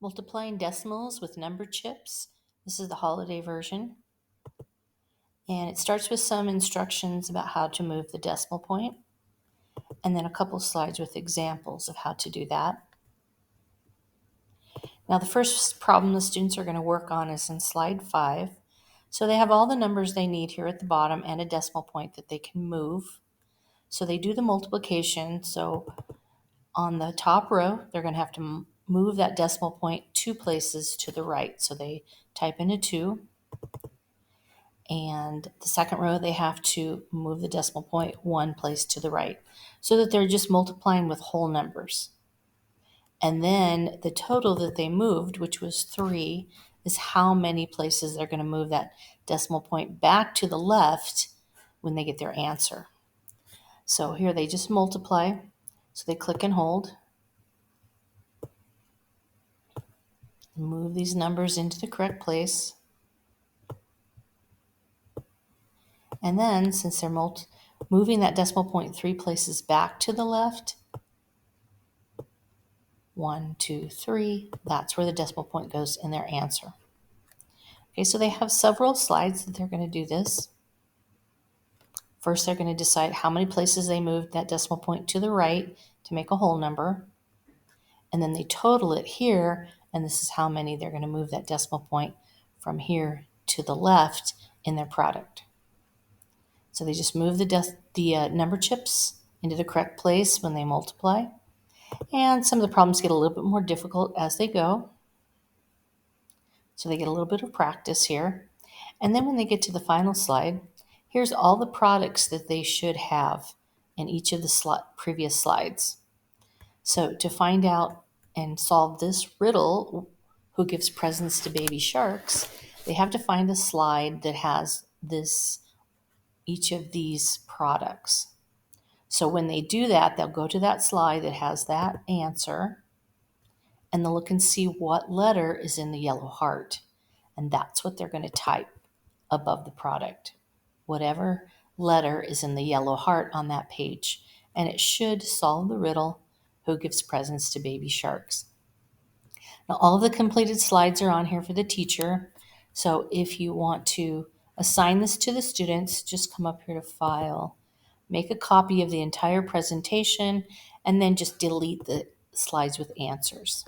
Multiplying decimals with number chips. This is the holiday version. And it starts with some instructions about how to move the decimal point, and then a couple slides with examples of how to do that. Now, the first problem the students are going to work on is in slide 5. So they have all the numbers they need here at the bottom and a decimal point that they can move. So they do the multiplication. So on the top row, they're going to have to move that decimal point 2 places to the right. So they type in a 2. And the second row, they have to move the decimal point 1 place to the right, so that they're just multiplying with whole numbers. And then the total that they moved, which was 3, is how many places they're going to move that decimal point back to the left when they get their answer. So here they just multiply. So they click and hold. Move these numbers into the correct place. And then, since they're moving that decimal point 3 places back to the left, 1, 2, 3, that's where the decimal point goes in their answer. Okay, so they have several slides that they're going to do this. First, they're going to decide how many places they moved that decimal point to the right to make a whole number. And then they total it here, and this is how many they're going to move that decimal point from here to the left in their product. So they just move the number chips into the correct place when they multiply. And some of the problems get a little bit more difficult as they go. So they get a little bit of practice here. And then when they get to the final slide, here's all the products that they should have in each of the previous slides. So to find out and solve this riddle, who gives presents to baby sharks, they have to find a slide that has each of these products. So when they do that, they'll go to that slide that has that answer, and they'll look and see what letter is in the yellow heart. And that's what they're going to type above the product, whatever letter is in the yellow heart on that page. And it should solve the riddle, who gives presents to baby sharks. Now, all of the completed slides are on here for the teacher. So if you want to assign this to the students, just come up here to File, make a copy of the entire presentation, and then just delete the slides with answers.